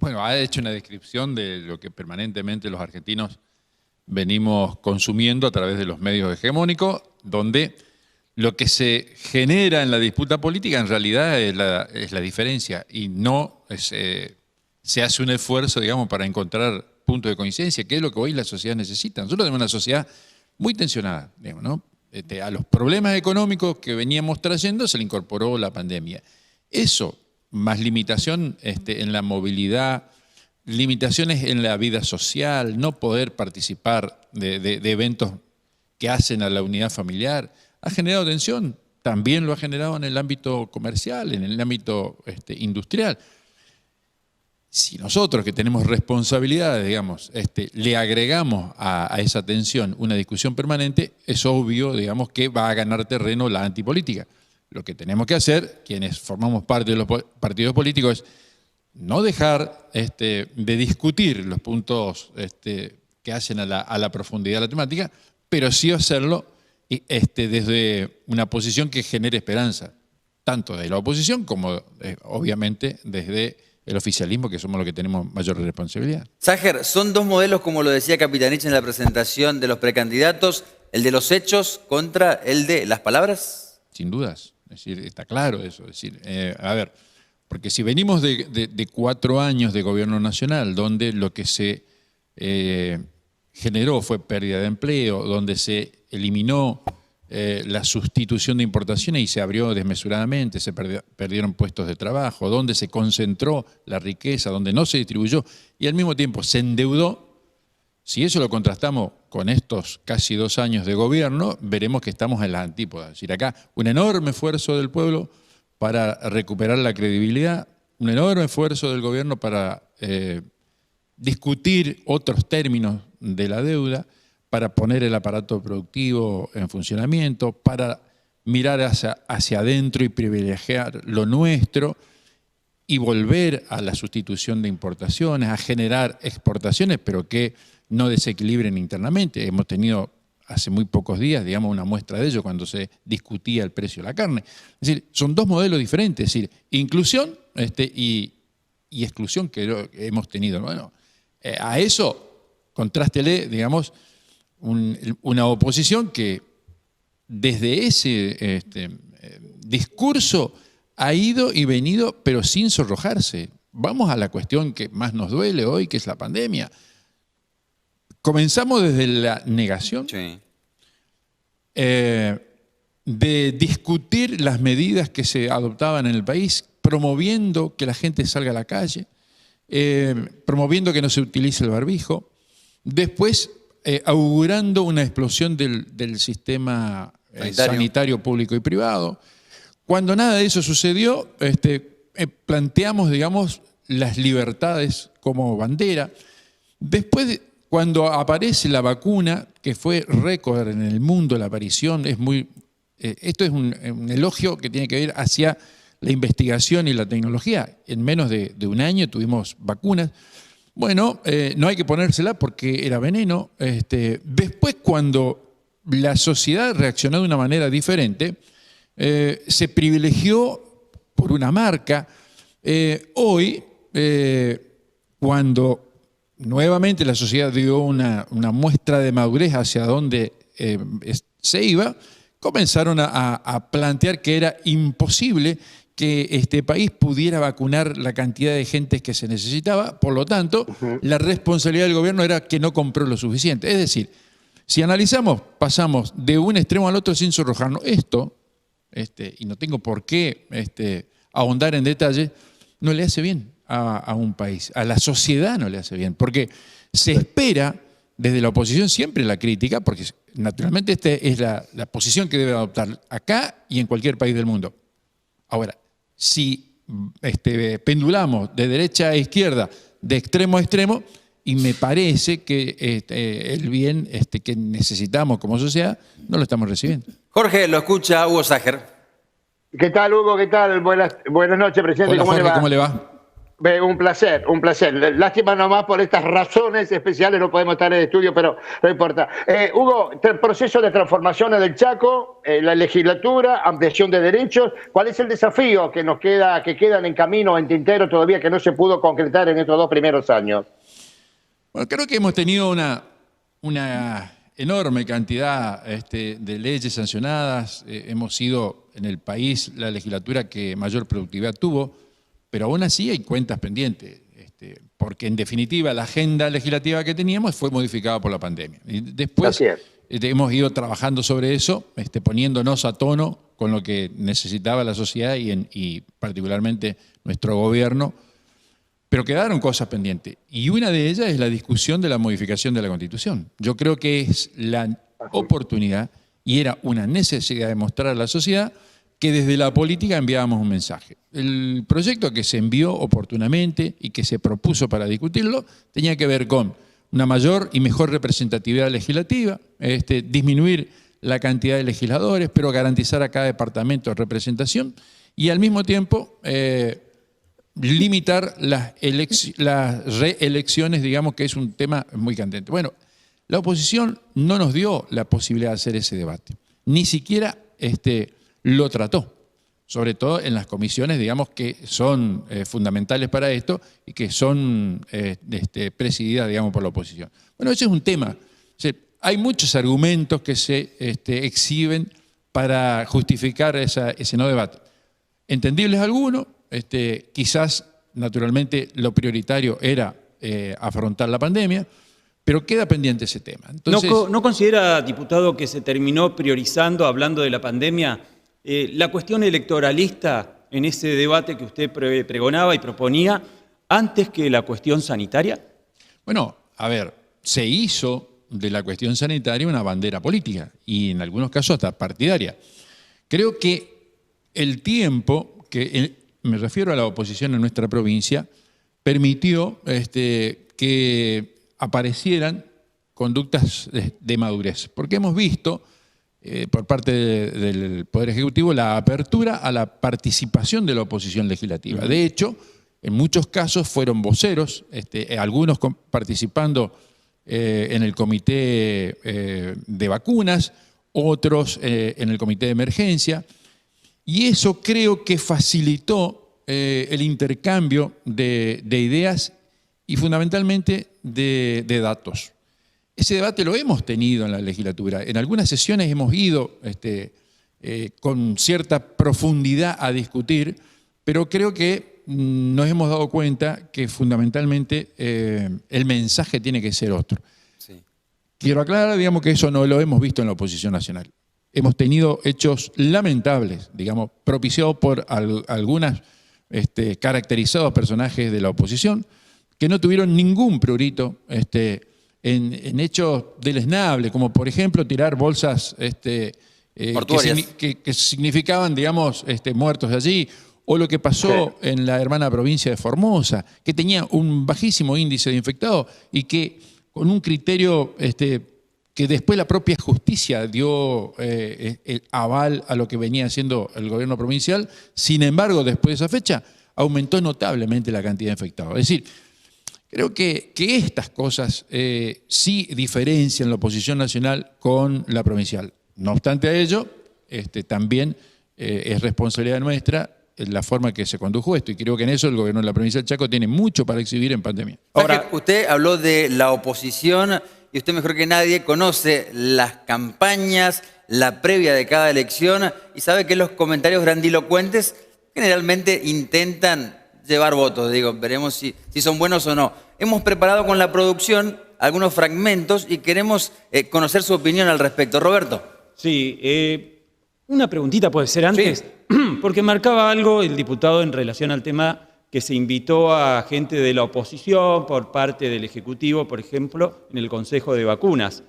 Bueno, ha hecho una descripción de lo que permanentemente los argentinos venimos consumiendo a través de los medios hegemónicos, donde lo que se genera en la disputa política en realidad es la diferencia y no se hace un esfuerzo, digamos, para encontrar puntos de coincidencia, que es lo que hoy la sociedad necesita. Nosotros tenemos una sociedad muy tensionada, digamos, ¿no? A los problemas económicos que veníamos trayendo se le incorporó la pandemia. Eso, más limitación en la movilidad, limitaciones en la vida social, no poder participar de eventos que hacen a la unidad familiar, ha generado tensión. También lo ha generado en el ámbito comercial, en el ámbito industrial. Si nosotros que tenemos responsabilidades, digamos, le agregamos a esa tensión una discusión permanente, es obvio, digamos, que va a ganar terreno la antipolítica. Lo que tenemos que hacer, quienes formamos parte de los partidos políticos, es no dejar de discutir los puntos que hacen a la profundidad de la temática, pero sí hacerlo desde una posición que genere esperanza, tanto de la oposición como, obviamente, desde el oficialismo, que somos los que tenemos mayor responsabilidad. Sacher, son dos modelos, como lo decía Capitanich en la presentación de los precandidatos, el de los hechos contra el de las palabras. Sin dudas, es decir, está claro eso. Es decir, a ver, porque si venimos de 4 años de gobierno nacional, donde lo que se generó fue pérdida de empleo, donde se eliminó la sustitución de importaciones y se abrió desmesuradamente, se perdieron puestos de trabajo, donde se concentró la riqueza, donde no se distribuyó y al mismo tiempo se endeudó. Si eso lo contrastamos con estos casi 2 años de gobierno, veremos que estamos en las antípodas. Es decir, acá un enorme esfuerzo del pueblo para recuperar la credibilidad, un enorme esfuerzo del gobierno para discutir otros términos de la deuda, para poner el aparato productivo en funcionamiento, para mirar hacia adentro y privilegiar lo nuestro y volver a la sustitución de importaciones, a generar exportaciones, pero que no desequilibren internamente. Hemos tenido hace muy pocos días, digamos, una muestra de ello cuando se discutía el precio de la carne. Es decir, son dos modelos diferentes, es decir, inclusión y exclusión que hemos tenido. Bueno, a eso contrástele, digamos, una oposición que desde ese discurso ha ido y venido, pero sin sonrojarse. Vamos a la cuestión que más nos duele hoy, que es la pandemia. Comenzamos desde la negación, Sí. de discutir las medidas que se adoptaban en el país, promoviendo que la gente salga a la calle, promoviendo que no se utilice el barbijo, después augurando una explosión del sistema sanitario público y privado. Cuando nada de eso sucedió, planteamos, digamos, las libertades como bandera. Después, cuando aparece la vacuna, que fue récord en el mundo la aparición, esto es un elogio que tiene que ver hacia la investigación y la tecnología. En menos de 1 año tuvimos vacunas. Bueno, no hay que ponérsela porque era veneno. Después, cuando la sociedad reaccionó de una manera diferente, se privilegió por una marca. Hoy, cuando nuevamente la sociedad dio una muestra de madurez hacia dónde se iba, comenzaron a plantear que era imposible que este país pudiera vacunar la cantidad de gente que se necesitaba. Por lo tanto, la responsabilidad del gobierno era que no compró lo suficiente. Es decir, si analizamos, pasamos de un extremo al otro sin sonrojarnos. Esto, y no tengo por qué ahondar en detalle, no le hace bien a un país, a la sociedad no le hace bien, porque se espera desde la oposición siempre la crítica, porque naturalmente esta es la posición que debe adoptar acá y en cualquier país del mundo. Ahora, si pendulamos de derecha a izquierda, de extremo a extremo, y me parece que el bien que necesitamos como sociedad no lo estamos recibiendo. Jorge, lo escucha Hugo Sacher. ¿Qué tal, Hugo? ¿Qué tal? Buenas noches, presidente. Hola, ¿Cómo Jorge, le va? ¿cómo le va? Un placer, un placer. Lástima nomás por estas razones especiales no podemos estar en el estudio, pero no importa. Hugo, el proceso de transformación del Chaco, la legislatura, ampliación de derechos, ¿cuál es el desafío que nos queda, que quedan en camino, en tintero todavía que no se pudo concretar en estos 2 primeros años? Bueno, creo que hemos tenido una enorme cantidad de leyes sancionadas. Hemos sido en el país la legislatura que mayor productividad tuvo, pero aún así hay cuentas pendientes, porque en definitiva la agenda legislativa que teníamos fue modificada por la pandemia. Y después hemos ido trabajando sobre eso, poniéndonos a tono con lo que necesitaba la sociedad y particularmente nuestro gobierno, pero quedaron cosas pendientes. Y una de ellas es la discusión de la modificación de la Constitución. Yo creo que es la oportunidad y era una necesidad de mostrar a la sociedad que desde la política enviábamos un mensaje. El proyecto que se envió oportunamente y que se propuso para discutirlo tenía que ver con una mayor y mejor representatividad legislativa, disminuir la cantidad de legisladores, pero garantizar a cada departamento representación y al mismo tiempo limitar las reelecciones, digamos que es un tema muy candente. Bueno, la oposición no nos dio la posibilidad de hacer ese debate, ni siquiera lo trató, sobre todo en las comisiones, digamos, que son fundamentales para esto y que son presididas, digamos, por la oposición. Bueno, ese es un tema. O sea, hay muchos argumentos que se exhiben para justificar ese no debate. Entendibles algunos, quizás, naturalmente, lo prioritario era afrontar la pandemia, pero queda pendiente ese tema. Entonces, ¿No considera, diputado, que se terminó priorizando, hablando de la pandemia, la cuestión electoralista en ese debate que usted pregonaba y proponía antes que la cuestión sanitaria? Bueno, a ver, se hizo de la cuestión sanitaria una bandera política y en algunos casos hasta partidaria. Creo que el tiempo, me refiero a la oposición en nuestra provincia, permitió que aparecieran conductas de madurez, porque hemos visto por parte del Poder Ejecutivo la apertura a la participación de la oposición legislativa. De hecho, en muchos casos fueron voceros, algunos participando en el comité de vacunas, otros en el comité de emergencia, y eso creo que facilitó el intercambio de ideas y fundamentalmente de datos. Ese debate lo hemos tenido en la legislatura. En algunas sesiones hemos ido con cierta profundidad a discutir, pero creo que nos hemos dado cuenta que fundamentalmente el mensaje tiene que ser otro. Sí. Quiero aclarar, digamos, que eso no lo hemos visto en la oposición nacional. Hemos tenido hechos lamentables, digamos, propiciados por algunas caracterizados personajes de la oposición que no tuvieron ningún prurito en hechos deleznables, como por ejemplo tirar bolsas que significaban, digamos, muertos allí, o lo que pasó en la hermana provincia de Formosa, que tenía un bajísimo índice de infectados y que con un criterio que después la propia justicia dio el aval a lo que venía haciendo el gobierno provincial, sin embargo, después de esa fecha, aumentó notablemente la cantidad de infectados. Es decir, creo que estas cosas sí diferencian la oposición nacional con la provincial. No obstante a ello, también es responsabilidad nuestra la forma que se condujo esto, y creo que en eso el gobierno de la provincia del Chaco tiene mucho para exhibir en pandemia. Ahora, usted habló de la oposición y usted mejor que nadie conoce las campañas, la previa de cada elección y sabe que los comentarios grandilocuentes generalmente intentan llevar votos. Digo, veremos si son buenos o no. Hemos preparado con la producción algunos fragmentos y queremos conocer su opinión al respecto. Roberto. Sí, una preguntita puede ser antes, sí. Porque marcaba algo el diputado en relación al tema que se invitó a gente de la oposición por parte del Ejecutivo, por ejemplo, en el Consejo de Vacunas.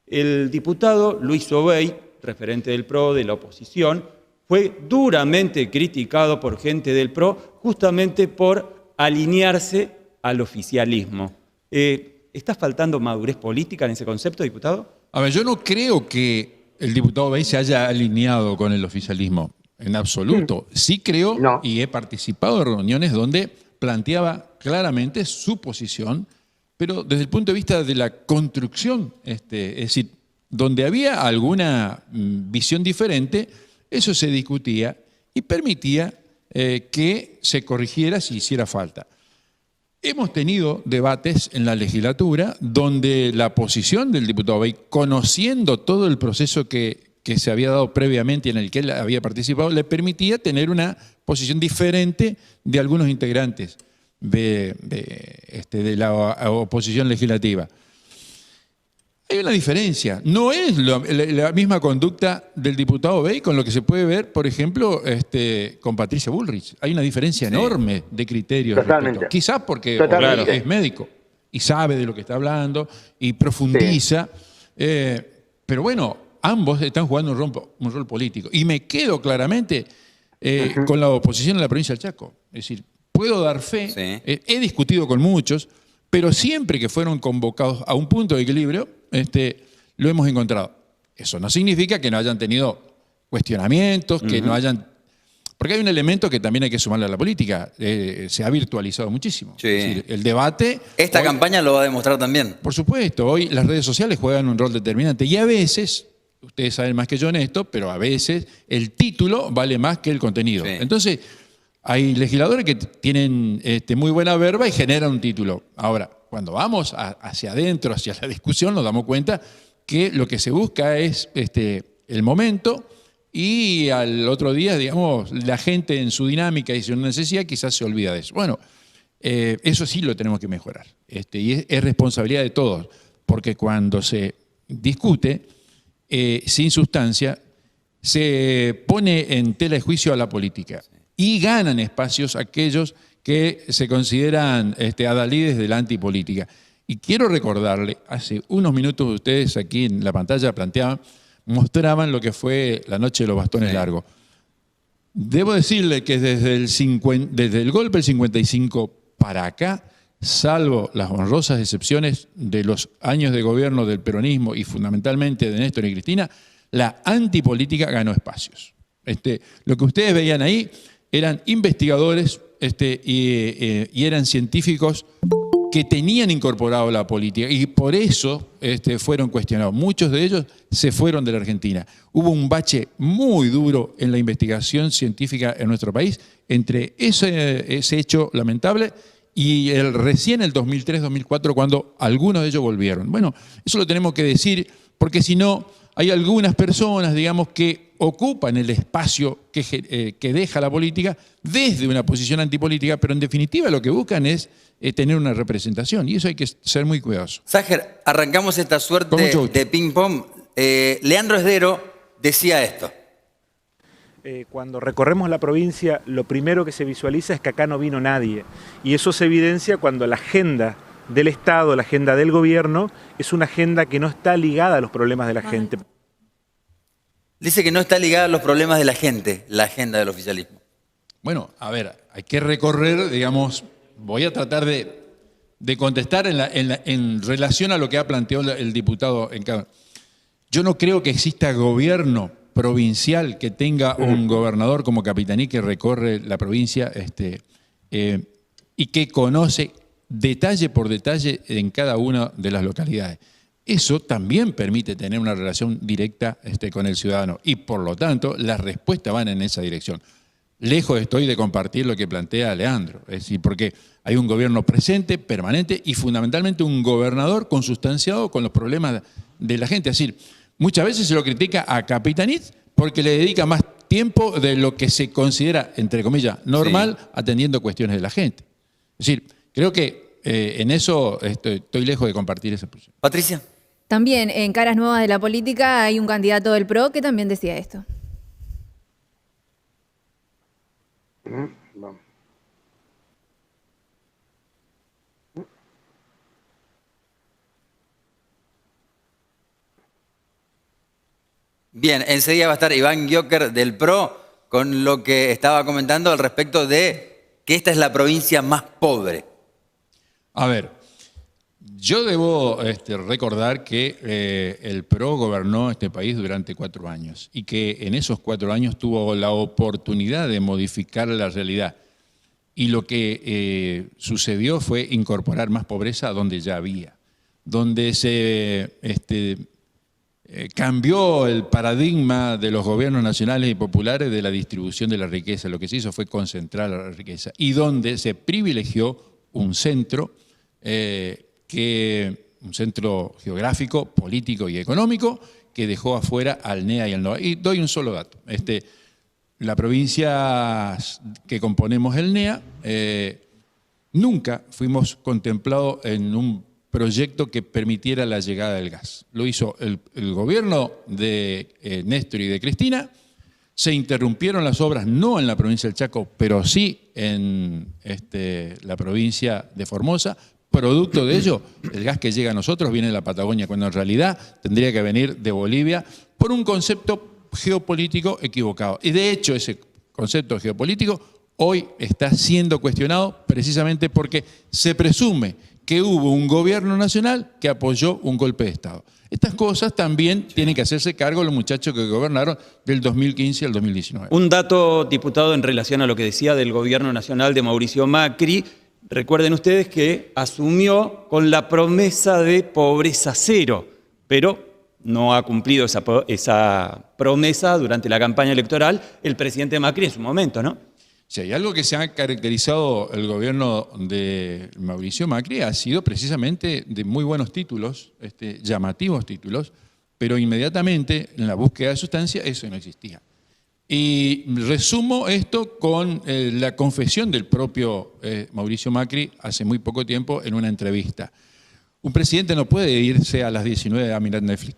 El diputado Luis Obey, referente del PRO, de la oposición, fue duramente criticado por gente del PRO justamente por alinearse al oficialismo. ¿Está faltando madurez política en ese concepto, diputado? A ver, yo no creo que el diputado Obey se haya alineado con el oficialismo, en absoluto. Sí creo y he participado de reuniones donde planteaba claramente su posición, pero desde el punto de vista de la construcción, es decir, donde había alguna visión diferente, eso se discutía y permitía que se corrigiera si hiciera falta. Hemos tenido debates en la legislatura donde la posición del diputado Bey, conociendo todo el proceso que se había dado previamente y en el que él había participado, le permitía tener una posición diferente de algunos integrantes de la oposición legislativa. Hay una diferencia. No es la misma conducta del diputado Bey con lo que se puede ver, por ejemplo, con Patricia Bullrich. Hay una diferencia enorme de criterios. Totalmente. Quizás porque Totalmente. es médico y sabe de lo que está hablando y profundiza. Pero bueno, ambos están jugando un rol político. Y me quedo claramente con la oposición en la provincia del Chaco. Es decir, puedo dar fe, he discutido con muchos, pero siempre que fueron convocados a un punto de equilibrio, lo hemos encontrado. Eso no significa que no hayan tenido cuestionamientos, que no hayan... Porque hay un elemento que también hay que sumarle a la política. Se ha virtualizado muchísimo. Sí. Es decir, el debate... Esta hoy, campaña lo va a demostrar también. por supuesto, hoy las redes sociales juegan un rol determinante y a veces, ustedes saben más que yo en esto, pero a veces el título vale más que el contenido. Sí. Entonces, hay legisladores que tienen muy buena verba y generan un título. Ahora, cuando vamos hacia adentro, hacia la discusión, nos damos cuenta que lo que se busca es el momento y al otro día, digamos, la gente en su dinámica y su necesidad quizás se olvida de eso. Bueno, eso sí lo tenemos que mejorar. Y es responsabilidad de todos, porque cuando se discute sin sustancia, se pone en tela de juicio a la política y ganan espacios aquellos que se consideran adalides de la antipolítica. Y quiero recordarle, hace unos minutos ustedes aquí en la pantalla mostraban lo que fue la noche de los bastones largos. Debo decirle que desde el golpe del 55 para acá, salvo las honrosas excepciones de los años de gobierno del peronismo y fundamentalmente de Néstor y Cristina, la antipolítica ganó espacios. Lo que ustedes veían ahí eran investigadores y eran científicos que tenían incorporado la política y por eso fueron cuestionados. Muchos de ellos se fueron de la Argentina. Hubo un bache muy duro en la investigación científica en nuestro país entre ese hecho lamentable y recién el 2003-2004 cuando algunos de ellos volvieron. Bueno, eso lo tenemos que decir porque si no hay algunas personas, digamos, que ocupan el espacio que deja la política desde una posición antipolítica, pero en definitiva lo que buscan es tener una representación y eso hay que ser muy cuidadoso. Ságer, arrancamos esta suerte de ping-pong. Leandro Esdero decía esto. Cuando recorremos la provincia, lo primero que se visualiza es que acá no vino nadie. Y eso se evidencia cuando la agenda del Estado, la agenda del gobierno, es una agenda que no está ligada a los problemas de la gente. Dice que no está ligada a los problemas de la gente, la agenda del oficialismo. Bueno, a ver, hay que recorrer, digamos, voy a tratar de contestar en relación a lo que ha planteado el diputado en cada... Yo no creo que exista gobierno provincial que tenga un gobernador como Capitaní que recorre la provincia y que conoce detalle por detalle en cada una de las localidades. Eso también permite tener una relación directa con el ciudadano y por lo tanto las respuestas van en esa dirección. Lejos estoy de compartir lo que plantea Leandro, es decir, porque hay un gobierno presente, permanente y fundamentalmente un gobernador consustanciado con los problemas de la gente. Es decir, muchas veces se lo critica a Capitanich porque le dedica más tiempo de lo que se considera, entre comillas, normal, atendiendo cuestiones de la gente. Es decir, creo que en eso estoy lejos de compartir esa posición. Patricia. También en Caras Nuevas de la Política hay un candidato del PRO que también decía esto. Bien, enseguida va a estar Iván Giocker del PRO con lo que estaba comentando al respecto de que esta es la provincia más pobre. A ver, yo debo recordar que el PRO gobernó este país durante 4 años y que en esos 4 años tuvo la oportunidad de modificar la realidad. y lo que sucedió fue incorporar más pobreza donde ya había, donde se cambió el paradigma de los gobiernos nacionales y populares de la distribución de la riqueza. Lo que se hizo fue concentrar la riqueza y donde se privilegió un centro, un centro geográfico, político y económico que dejó afuera al NEA y al NOA. Y doy un solo dato. La provincia que componemos el NEA, nunca fuimos contemplados en un proyecto que permitiera la llegada del gas. Lo hizo el gobierno de Néstor y de Cristina. Se interrumpieron las obras, no en la provincia del Chaco, pero sí en la provincia de Formosa. Producto de ello, el gas que llega a nosotros viene de la Patagonia, cuando en realidad tendría que venir de Bolivia por un concepto geopolítico equivocado. Y de hecho ese concepto geopolítico hoy está siendo cuestionado precisamente porque se presume que hubo un gobierno nacional que apoyó un golpe de Estado. Estas cosas también tienen que hacerse cargo los muchachos que gobernaron del 2015 al 2019. Un dato, diputado, en relación a lo que decía del gobierno nacional de Mauricio Macri. Recuerden ustedes que asumió con la promesa de pobreza cero, pero no ha cumplido esa promesa durante la campaña electoral el presidente Macri en su momento, ¿no? Si hay algo que se ha caracterizado el gobierno de Mauricio Macri ha sido precisamente de muy buenos títulos, llamativos títulos, pero inmediatamente en la búsqueda de sustancia eso no existía. Y resumo esto con la confesión del propio Mauricio Macri hace muy poco tiempo en una entrevista. Un presidente no puede irse a las 19 a mirar Netflix.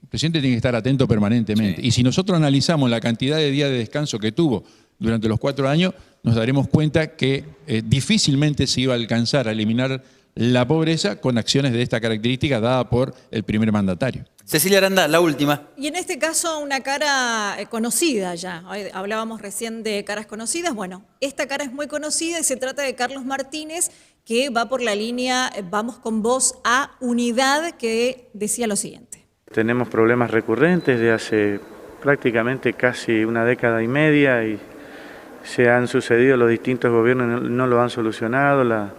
El presidente tiene que estar atento permanentemente. Sí. Y si nosotros analizamos la cantidad de días de descanso que tuvo durante los 4 años, nos daremos cuenta que difícilmente se iba a alcanzar a eliminar la pobreza con acciones de esta característica dada por el primer mandatario. Cecilia Aranda, la última. Y en este caso una cara conocida ya. Hablábamos recién de caras conocidas. Bueno, esta cara es muy conocida y se trata de Carlos Martínez, que va por la línea Vamos con Vos a Unidad, que decía lo siguiente. Tenemos problemas recurrentes de hace prácticamente casi una década y media y se han sucedido los distintos gobiernos, no lo han solucionado.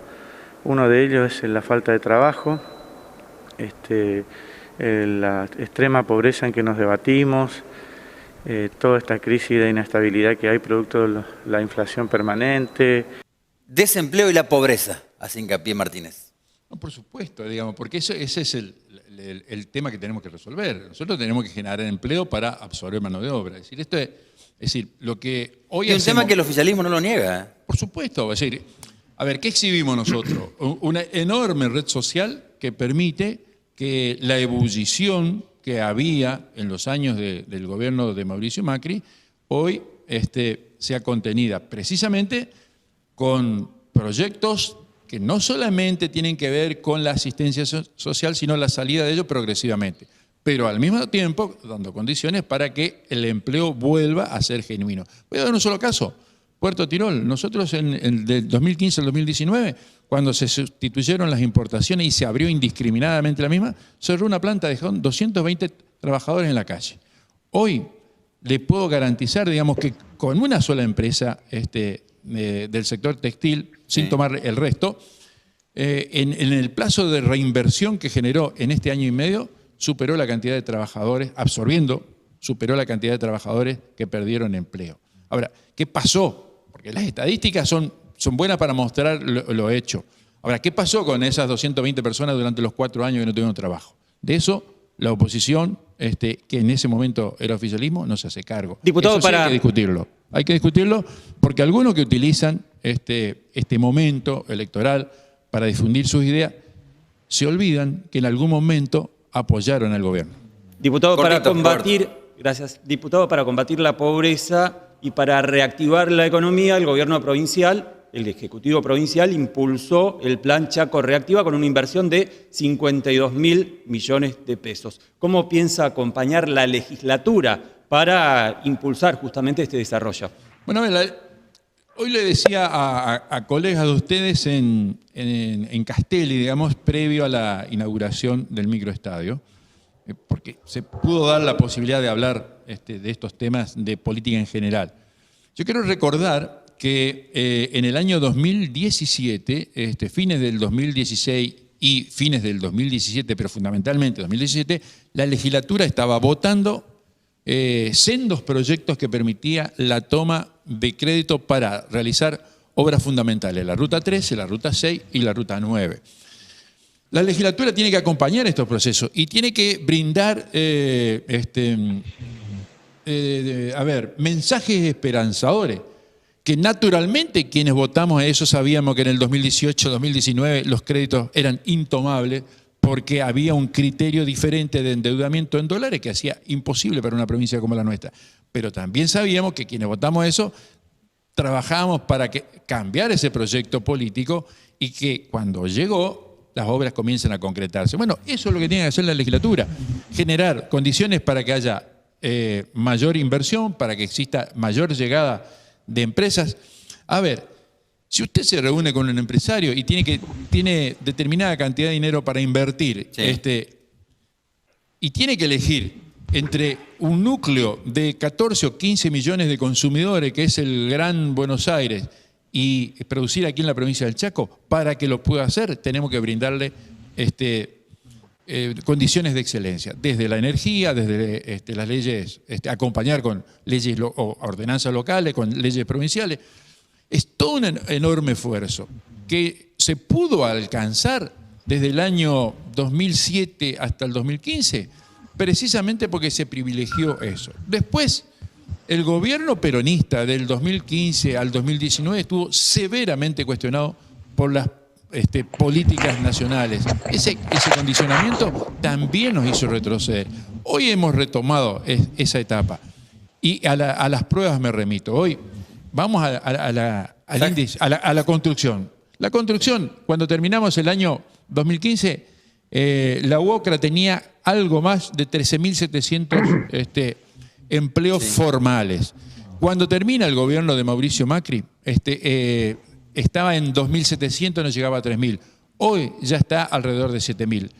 Uno de ellos es la falta de trabajo, la extrema pobreza en que nos debatimos, toda esta crisis de inestabilidad que hay producto de la inflación permanente. Desempleo y la pobreza, hace hincapié Martínez. No, por supuesto, digamos, porque ese es el tema que tenemos que resolver. Nosotros tenemos que generar empleo para absorber mano de obra. Es decir, lo que hoy es un tema que el oficialismo no lo niega. Por supuesto, es decir, a ver, ¿qué exhibimos nosotros? Una enorme red social que permite que la ebullición que había en los años del gobierno de Mauricio Macri hoy sea contenida precisamente con proyectos que no solamente tienen que ver con la asistencia social, sino la salida de ello progresivamente, pero al mismo tiempo dando condiciones para que el empleo vuelva a ser genuino. Voy a dar un solo caso. Puerto Tirol, nosotros del 2015 al 2019, cuando se sustituyeron las importaciones y se abrió indiscriminadamente la misma, cerró una planta, dejó 220 trabajadores en la calle. Hoy le puedo garantizar, digamos, que con una sola empresa del sector textil, sin tomar el resto, en el plazo de reinversión que generó en este año y medio, superó la cantidad de trabajadores, superó la cantidad de trabajadores que perdieron empleo. Ahora, ¿qué pasó? Porque las estadísticas son buenas para mostrar lo hecho. Ahora, ¿qué pasó con esas 220 personas durante los 4 años que no tuvieron trabajo? De eso, la oposición, que en ese momento era oficialismo, no se hace cargo. Diputado, eso sí hay que discutirlo. Hay que discutirlo porque algunos que utilizan este momento electoral para difundir sus ideas, se olvidan que en algún momento apoyaron al gobierno. Diputado, Diputado, para combatir la pobreza y para reactivar la economía, el gobierno provincial, el Ejecutivo Provincial, impulsó el Plan Chaco Reactiva con una inversión de 52.000 millones de pesos. ¿Cómo piensa acompañar la legislatura para impulsar justamente este desarrollo? Bueno, hoy le decía a colegas de ustedes en Castelli, digamos, previo a la inauguración del microestadio, porque se pudo dar la posibilidad de hablar de estos temas de política en general. Yo quiero recordar que en el año 2017, fines del 2016 y fines del 2017, pero fundamentalmente 2017, la legislatura estaba votando sendos proyectos que permitía la toma de crédito para realizar obras fundamentales, la Ruta 13, la Ruta 6 y la Ruta 9. La legislatura tiene que acompañar estos procesos y tiene que brindar mensajes esperanzadores, que naturalmente quienes votamos a eso sabíamos que en el 2018, 2019 los créditos eran intomables porque había un criterio diferente de endeudamiento en dólares que hacía imposible para una provincia como la nuestra. Pero también sabíamos que quienes votamos eso trabajábamos para cambiar ese proyecto político y que cuando llegó las obras comiencen a concretarse. Bueno, eso es lo que tiene que hacer la legislatura, generar condiciones para que haya mayor inversión, para que exista mayor llegada de empresas. A ver, si usted se reúne con un empresario y tiene determinada cantidad de dinero para invertir, sí, y tiene que elegir entre un núcleo de 14 o 15 millones de consumidores, que es el Gran Buenos Aires, y producir aquí en la provincia del Chaco, para que lo pueda hacer, tenemos que brindarle condiciones de excelencia, desde la energía, desde las leyes, acompañar con leyes o ordenanzas locales, con leyes provinciales. Es todo un enorme esfuerzo que se pudo alcanzar desde el año 2007 hasta el 2015, precisamente porque se privilegió eso. Después, el gobierno peronista del 2015 al 2019 estuvo severamente cuestionado por las políticas nacionales. Ese condicionamiento también nos hizo retroceder. Hoy hemos retomado esa etapa y a las pruebas me remito. Hoy vamos a la construcción. La construcción, cuando terminamos el año 2015, la UOCRA tenía algo más de 13.700 empleos formales. Cuando termina el gobierno de Mauricio Macri, estaba en 2.700, no llegaba a 3.000. Hoy ya está alrededor de 7.000.